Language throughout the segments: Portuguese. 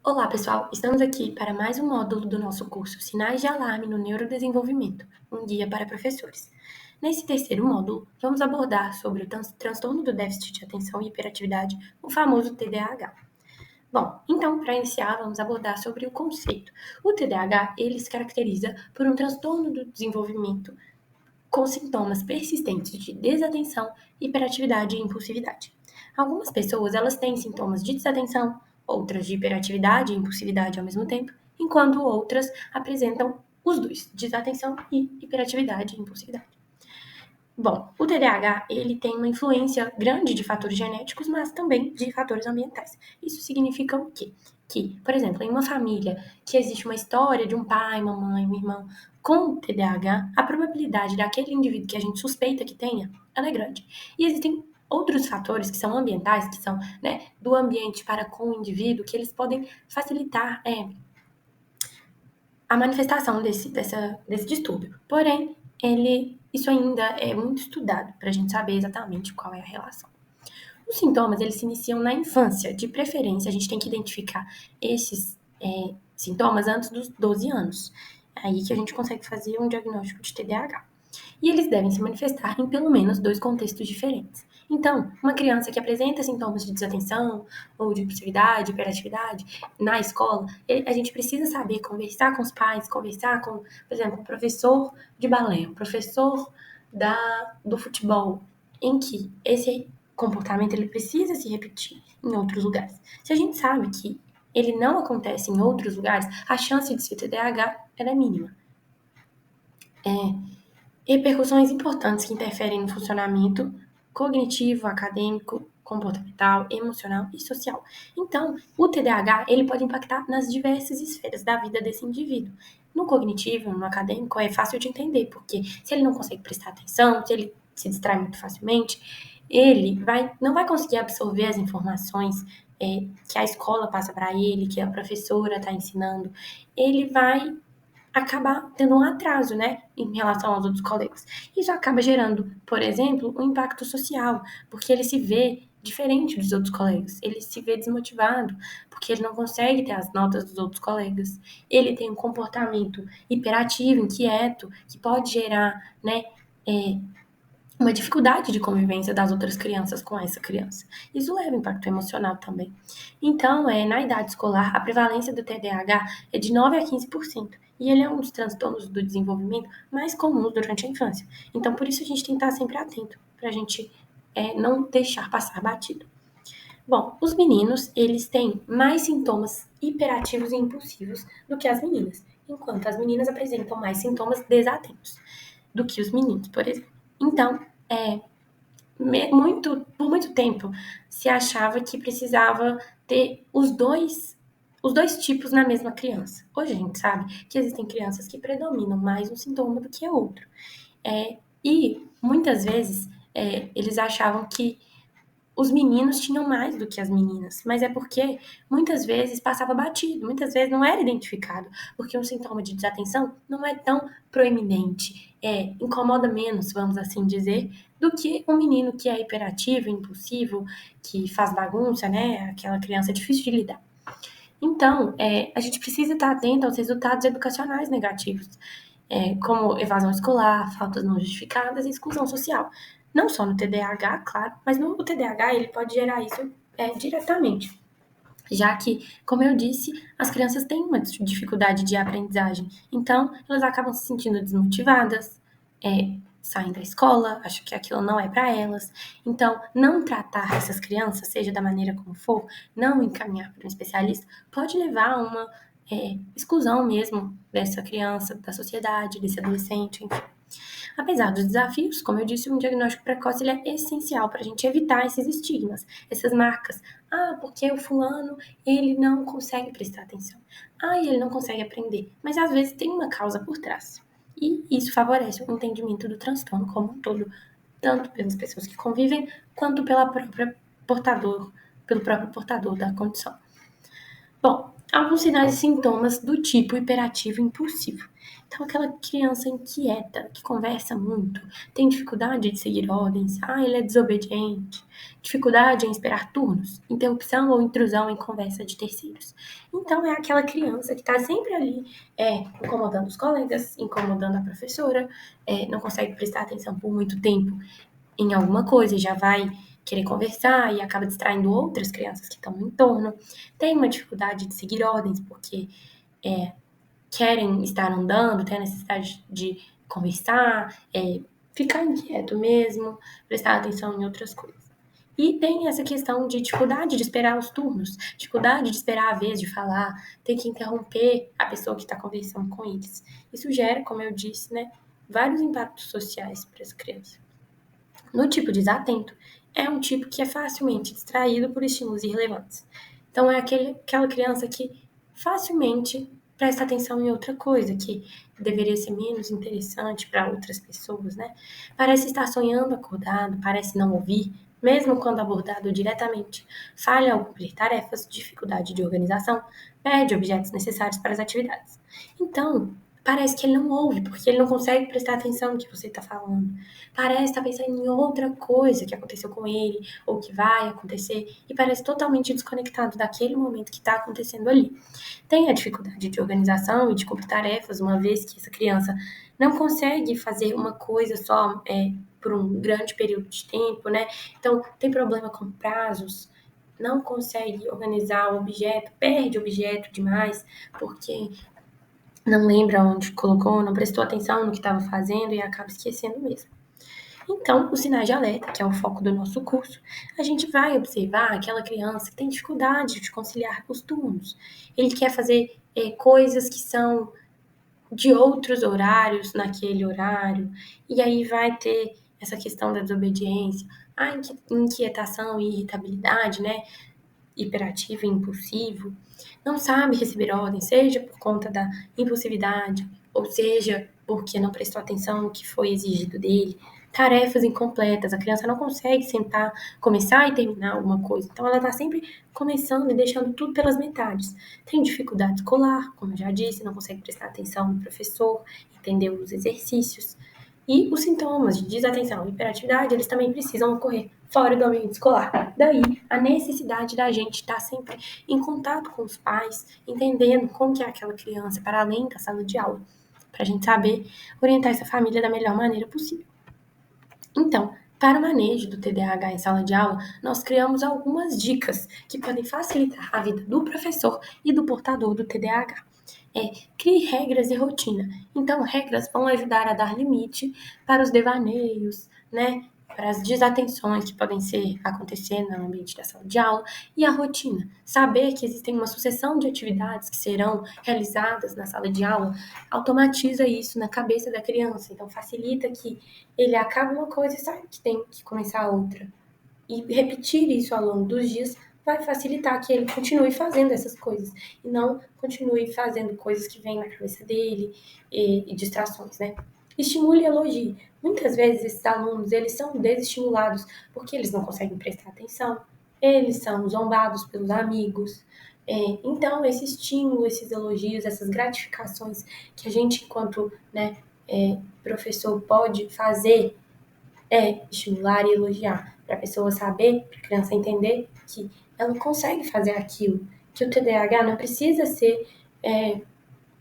Olá, pessoal! Estamos aqui para mais um módulo do nosso curso Sinais de Alarme no Neurodesenvolvimento, um guia para professores. Nesse terceiro módulo, vamos abordar sobre o transtorno do déficit de atenção e hiperatividade, o famoso TDAH. Bom, então, para iniciar, vamos abordar sobre o conceito. O TDAH, ele se caracteriza por um transtorno do desenvolvimento com sintomas persistentes de desatenção, hiperatividade e impulsividade. Algumas pessoas elas têm sintomas de desatenção, outras de hiperatividade e impulsividade ao mesmo tempo, enquanto outras apresentam os dois, desatenção e hiperatividade e impulsividade. Bom, o TDAH ele tem uma influência grande de fatores genéticos, mas também de fatores ambientais. Isso significa o quê? Que, por exemplo, em uma família que existe uma história de um pai, uma mãe, um irmão com TDAH, a probabilidade daquele indivíduo que a gente suspeita que tenha, ela é grande. E existem outros fatores que são ambientais, que são, do ambiente para com o indivíduo, que eles podem facilitar a manifestação desse distúrbio. Porém, isso ainda é muito estudado para a gente saber exatamente qual é a relação. Os sintomas, eles se iniciam na infância. De preferência, a gente tem que identificar esses sintomas antes dos 12 anos. É aí que a gente consegue fazer um diagnóstico de TDAH. E eles devem se manifestar em pelo menos 2 contextos diferentes. Então, uma criança que apresenta sintomas de desatenção ou de impulsividade, hiperatividade na escola, a gente precisa saber conversar com os pais, conversar com, por exemplo, o professor de balé, o professor do futebol, em que esse comportamento ele precisa se repetir em outros lugares. Se a gente sabe que ele não acontece em outros lugares, a chance de ser TDAH é mínima. Repercussões importantes que interferem no funcionamento cognitivo, acadêmico, comportamental, emocional e social. Então, o TDAH ele pode impactar nas diversas esferas da vida desse indivíduo. No cognitivo, no acadêmico, é fácil de entender, porque se ele não consegue prestar atenção, se ele se distrai muito facilmente, ele não vai conseguir absorver as informações que a escola passa para ele, que a professora está ensinando. Ele vai acabar tendo um atraso, em relação aos outros colegas. Isso acaba gerando, por exemplo, um impacto social, porque ele se vê diferente dos outros colegas, ele se vê desmotivado, porque ele não consegue ter as notas dos outros colegas, ele tem um comportamento hiperativo, inquieto, que pode gerar, uma dificuldade de convivência das outras crianças com essa criança. Isso leva impacto emocional também. Então, na idade escolar, a prevalência do TDAH é de 9 a 15%. E ele é um dos transtornos do desenvolvimento mais comuns durante a infância. Então, por isso a gente tem que estar sempre atento, para a gente não deixar passar batido. Bom, os meninos, eles têm mais sintomas hiperativos e impulsivos do que as meninas, enquanto as meninas apresentam mais sintomas desatentos do que os meninos, por exemplo. Então, por muito tempo, se achava que precisava ter os dois tipos na mesma criança. Hoje a gente sabe que existem crianças que predominam mais um sintoma do que outro. E muitas vezes eles achavam que os meninos tinham mais do que as meninas, mas é porque muitas vezes passava batido, muitas vezes não era identificado, porque um sintoma de desatenção não é tão proeminente, incomoda menos, vamos assim dizer, do que um menino que é hiperativo, impulsivo, que faz bagunça, aquela criança difícil de lidar. Então, a gente precisa estar atento aos resultados educacionais negativos, como evasão escolar, faltas não justificadas e exclusão social. Não só no TDAH, claro, mas no TDAH ele pode gerar isso diretamente. Já que, como eu disse, as crianças têm uma dificuldade de aprendizagem. Então, elas acabam se sentindo desmotivadas, saem da escola, acham que aquilo não é para elas. Então, não tratar essas crianças, seja da maneira como for, não encaminhar para um especialista, pode levar a uma exclusão mesmo dessa criança, da sociedade, desse adolescente, enfim. Apesar dos desafios, como eu disse, um diagnóstico precoce ele é essencial para a gente evitar esses estigmas, essas marcas. Porque o fulano, ele não consegue prestar atenção. Ele não consegue aprender. Mas às vezes tem uma causa por trás. E isso favorece o entendimento do transtorno como um todo, tanto pelas pessoas que convivem, quanto pelo próprio portador da condição. Bom, alguns sinais e sintomas do tipo hiperativo impulsivo. Então, aquela criança inquieta, que conversa muito, tem dificuldade de seguir ordens, ele é desobediente, dificuldade em esperar turnos, interrupção ou intrusão em conversa de terceiros. Então, é aquela criança que está sempre ali, incomodando os colegas, incomodando a professora, não consegue prestar atenção por muito tempo em alguma coisa e já vai querer conversar e acaba distraindo outras crianças que estão no entorno. Tem uma dificuldade de seguir ordens porque querem estar andando, têm a necessidade de conversar, ficar inquieto mesmo, prestar atenção em outras coisas. E tem essa questão de dificuldade de esperar os turnos, dificuldade de esperar a vez de falar, ter que interromper a pessoa que está conversando com eles. Isso gera, como eu disse, né, vários impactos sociais para essa criança. No tipo desatento, é um tipo que é facilmente distraído por estímulos irrelevantes. Então, é aquela criança que facilmente presta atenção em outra coisa, que deveria ser menos interessante para outras pessoas, né? Parece estar sonhando acordado, parece não ouvir, mesmo quando abordado diretamente. Falha ao cumprir tarefas, dificuldade de organização, perde objetos necessários para as atividades. Então, parece que ele não ouve, porque ele não consegue prestar atenção no que você está falando. Parece estar pensando em outra coisa que aconteceu com ele, ou que vai acontecer, e parece totalmente desconectado daquele momento que está acontecendo ali. Tem a dificuldade de organização e de cumprir tarefas, uma vez que essa criança não consegue fazer uma coisa só por um grande período de tempo, né? Então, tem problema com prazos, não consegue organizar o objeto, perde objeto demais, porque não lembra onde colocou, não prestou atenção no que estava fazendo e acaba esquecendo mesmo. Então, os sinais de alerta, que é o foco do nosso curso, a gente vai observar aquela criança que tem dificuldade de conciliar os turnos. Ele quer fazer coisas que são de outros horários naquele horário, e aí vai ter essa questão da desobediência, a inquietação e irritabilidade, né? Hiperativo e impulsivo, não sabe receber ordens, seja por conta da impulsividade, ou seja, porque não prestou atenção no que foi exigido dele. Tarefas incompletas, a criança não consegue sentar, começar e terminar alguma coisa. Então, ela está sempre começando e deixando tudo pelas metades. Tem dificuldade escolar, como eu já disse, não consegue prestar atenção no professor, entender os exercícios. E os sintomas de desatenção e hiperatividade, eles também precisam ocorrer fora do ambiente escolar. Daí, a necessidade da gente estar sempre em contato com os pais, entendendo como que é aquela criança para além da sala de aula, para a gente saber orientar essa família da melhor maneira possível. Então, para o manejo do TDAH em sala de aula, nós criamos algumas dicas que podem facilitar a vida do professor e do portador do TDAH. Crie regras e rotina. Então, regras vão ajudar a dar limite para os devaneios, né? Para as desatenções que podem acontecer no ambiente da sala de aula, e a rotina. Saber que existem uma sucessão de atividades que serão realizadas na sala de aula automatiza isso na cabeça da criança. Então, facilita que ele acabe uma coisa e saiba que tem que começar outra. E repetir isso ao longo dos dias vai facilitar que ele continue fazendo essas coisas e não continue fazendo coisas que vêm na cabeça dele e distrações, né? Estimule e elogie. Muitas vezes esses alunos, eles são desestimulados porque eles não conseguem prestar atenção, eles são zombados pelos amigos. Então, esse estímulo, esses elogios, essas gratificações que a gente, enquanto professor, pode fazer estimular e elogiar, para a pessoa saber, para a criança entender que ela consegue fazer aquilo, que o TDAH não precisa ser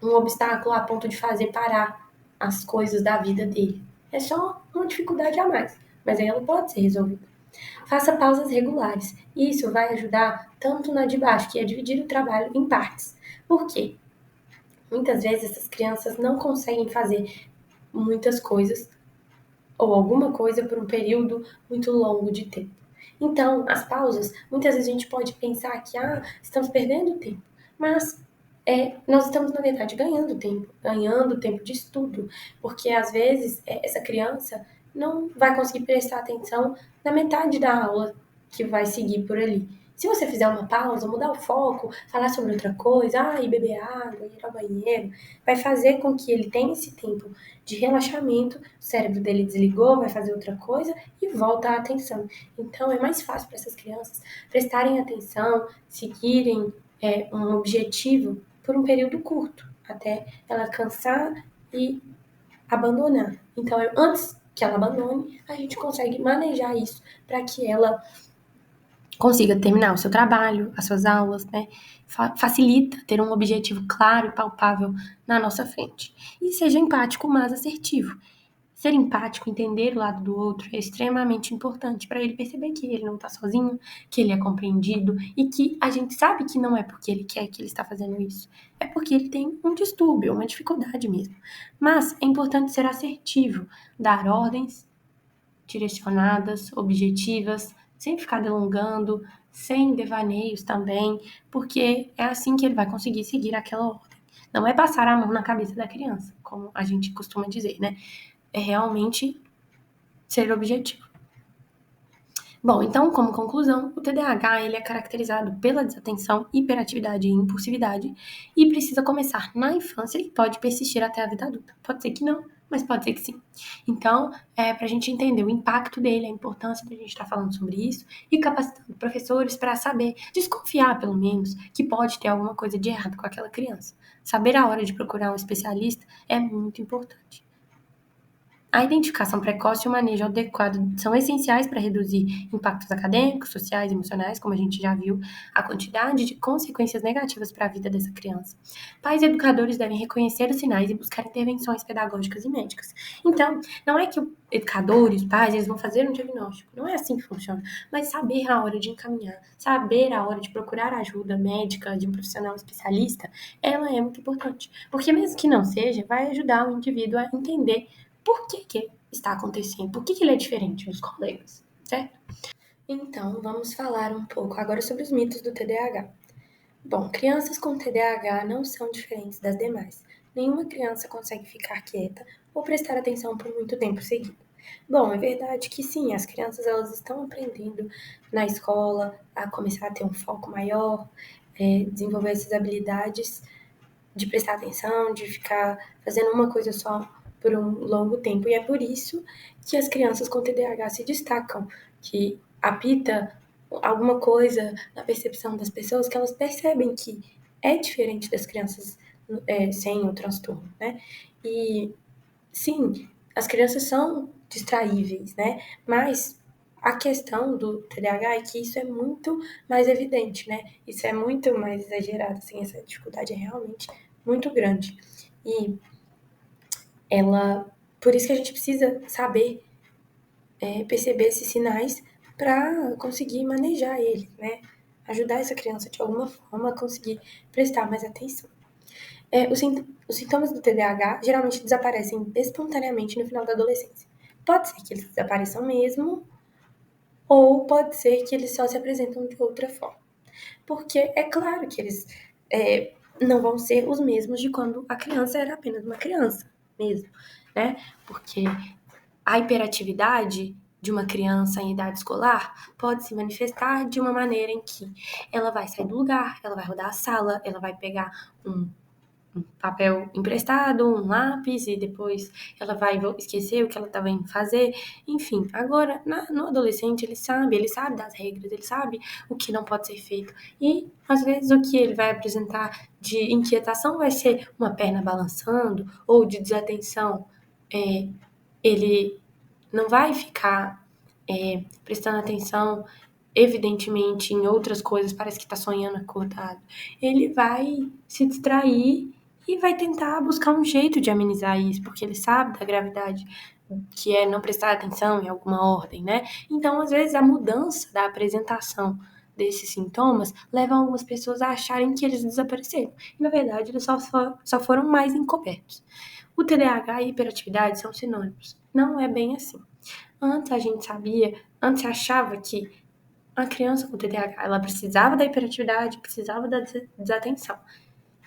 um obstáculo a ponto de fazer parar as coisas da vida dele. É só uma dificuldade a mais, mas aí ela pode ser resolvida. Faça pausas regulares. Isso vai ajudar tanto na de baixo, que é dividir o trabalho em partes. Por quê? Muitas vezes essas crianças não conseguem fazer muitas coisas ou alguma coisa por um período muito longo de tempo. Então, as pausas, muitas vezes a gente pode pensar que estamos perdendo tempo, mas nós estamos, na verdade, ganhando tempo de estudo, porque às vezes essa criança não vai conseguir prestar atenção na metade da aula que vai seguir por ali. Se você fizer uma pausa, mudar o foco, falar sobre outra coisa, ir beber água, ir ao banheiro, vai fazer com que ele tenha esse tempo de relaxamento, o cérebro dele desligou, vai fazer outra coisa e volta a atenção. Então, é mais fácil para essas crianças prestarem atenção, seguirem um objetivo por um período curto, até ela cansar e abandonar. Então, antes que ela abandone, a gente consegue manejar isso para que ela consiga terminar o seu trabalho, as suas aulas, né? Facilita ter um objetivo claro e palpável na nossa frente. E seja empático, mas assertivo. Ser empático, entender o lado do outro é extremamente importante para ele perceber que ele não está sozinho, que ele é compreendido e que a gente sabe que não é porque ele quer que ele está fazendo isso, é porque ele tem um distúrbio, uma dificuldade mesmo. Mas é importante ser assertivo, dar ordens direcionadas, objetivas, sem ficar delongando, sem devaneios também, porque é assim que ele vai conseguir seguir aquela ordem. Não é passar a mão na cabeça da criança, como a gente costuma dizer, né? É realmente ser objetivo. Bom, então, como conclusão, o TDAH ele é caracterizado pela desatenção, hiperatividade e impulsividade e precisa começar na infância e pode persistir até a vida adulta. Pode ser que não, mas pode ser que sim. Então, para a gente entender o impacto dele, a importância de a gente estar falando sobre isso e capacitando professores para saber, desconfiar pelo menos, que pode ter alguma coisa de errado com aquela criança. Saber a hora de procurar um especialista é muito importante. A identificação precoce e o manejo adequado são essenciais para reduzir impactos acadêmicos, sociais e emocionais, como a gente já viu, a quantidade de consequências negativas para a vida dessa criança. Pais e educadores devem reconhecer os sinais e buscar intervenções pedagógicas e médicas. Então, não é que o educador e os pais eles vão fazer um diagnóstico, não é assim que funciona, mas saber a hora de encaminhar, saber a hora de procurar ajuda médica de um profissional especialista, ela é muito importante, porque mesmo que não seja, vai ajudar o indivíduo a entender por que está acontecendo, por que ele é diferente dos colegas, certo? Então, vamos falar um pouco agora sobre os mitos do TDAH. Bom, crianças com TDAH não são diferentes das demais. Nenhuma criança consegue ficar quieta ou prestar atenção por muito tempo seguido. Bom, é verdade que sim, as crianças elas estão aprendendo na escola a começar a ter um foco maior, desenvolver essas habilidades de prestar atenção, de ficar fazendo uma coisa só por um longo tempo. E é por isso que as crianças com TDAH se destacam, que apita alguma coisa na percepção das pessoas que elas percebem que é diferente das crianças sem o transtorno, né? E sim, as crianças são distraíveis, né? Mas a questão do TDAH é que isso é muito mais evidente, né? Isso é muito mais exagerado, assim, essa dificuldade é realmente muito grande. E por isso que a gente precisa saber perceber esses sinais para conseguir manejar ele, né? Ajudar essa criança de alguma forma a conseguir prestar mais atenção. Os sintomas do TDAH geralmente desaparecem espontaneamente no final da adolescência. Pode ser que eles desapareçam mesmo, ou pode ser que eles só se apresentam de outra forma. Porque é claro que eles não vão ser os mesmos de quando a criança era apenas uma criança mesmo, né? Porque a hiperatividade de uma criança em idade escolar pode se manifestar de uma maneira em que ela vai sair do lugar, ela vai rodar a sala, ela vai pegar um papel emprestado, um lápis, e depois ela vai esquecer o que ela estava indo fazer. Enfim, agora, no adolescente, ele sabe das regras, ele sabe o que não pode ser feito. E, às vezes, o que ele vai apresentar de inquietação vai ser uma perna balançando, ou de desatenção. Ele não vai ficar prestando atenção, evidentemente, em outras coisas, parece que está sonhando acordado. Ele vai se distrair e vai tentar buscar um jeito de amenizar isso, porque ele sabe da gravidade que é não prestar atenção em alguma ordem, né? Então, às vezes, a mudança da apresentação desses sintomas leva algumas pessoas a acharem que eles desapareceram. E, na verdade, eles só foram mais encobertos. O TDAH e a hiperatividade são sinônimos. Não é bem assim. Antes achava que a criança com TDAH, ela precisava da hiperatividade, precisava da desatenção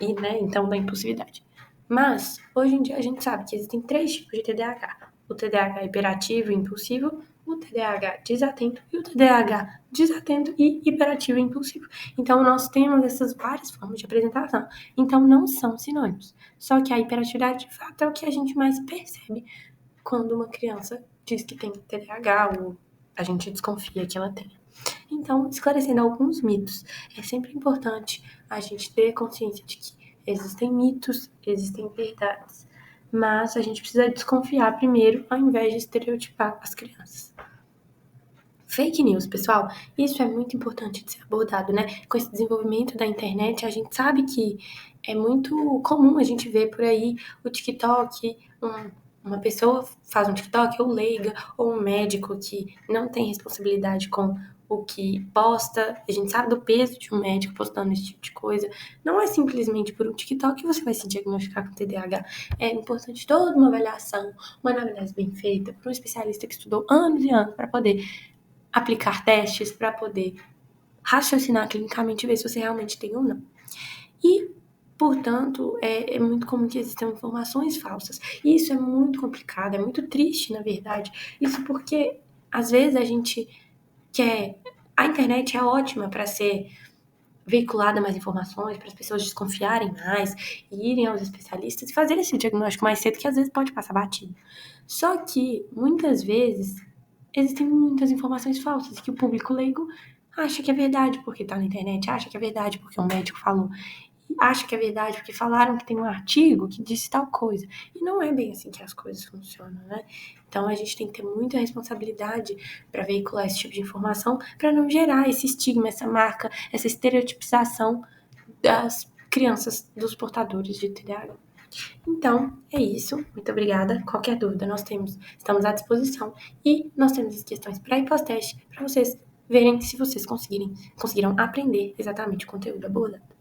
e, né, então da impulsividade. Mas, hoje em dia, a gente sabe que existem 3 tipos de TDAH. O TDAH hiperativo e impulsivo, o TDAH desatento e o TDAH desatento e hiperativo e impulsivo. Então, nós temos essas várias formas de apresentação. Então, não são sinônimos. Só que a hiperatividade, de fato, é o que a gente mais percebe quando uma criança diz que tem TDAH ou a gente desconfia que ela tem. Então, esclarecendo alguns mitos, é sempre importante a gente ter consciência de que existem mitos, existem verdades, mas a gente precisa desconfiar primeiro ao invés de estereotipar as crianças. Fake news, pessoal, isso é muito importante de ser abordado, né? Com esse desenvolvimento da internet, a gente sabe que é muito comum a gente ver por aí o TikTok, uma pessoa faz um TikTok, ou leiga, ou um médico que não tem responsabilidade com o que posta. A gente sabe do peso de um médico postando esse tipo de coisa. Não é simplesmente por um TikTok que você vai se diagnosticar com TDAH. É importante toda uma avaliação, uma análise bem feita por um especialista que estudou anos e anos para poder aplicar testes, para poder raciocinar clinicamente e ver se você realmente tem ou não. E, portanto, é muito comum que existam informações falsas. E isso é muito complicado, é muito triste, na verdade. Isso porque, às vezes, a gente quer... A internet é ótima para ser veiculada mais informações, para as pessoas desconfiarem mais, e irem aos especialistas e fazerem esse diagnóstico mais cedo, que às vezes pode passar batido. Só que, muitas vezes, existem muitas informações falsas que o público leigo acha que é verdade porque tá na internet, acha que é verdade porque um médico falou, acha que é verdade porque falaram que tem um artigo que disse tal coisa. E não é bem assim que as coisas funcionam, né? Então a gente tem que ter muita responsabilidade para veicular esse tipo de informação, para não gerar esse estigma, essa marca, essa estereotipização das crianças, dos portadores de TDAH. Então, é isso. Muito obrigada. Qualquer dúvida, estamos à disposição. E nós temos as questões pré e pós-teste para vocês verem se vocês conseguiram aprender exatamente o conteúdo abordado.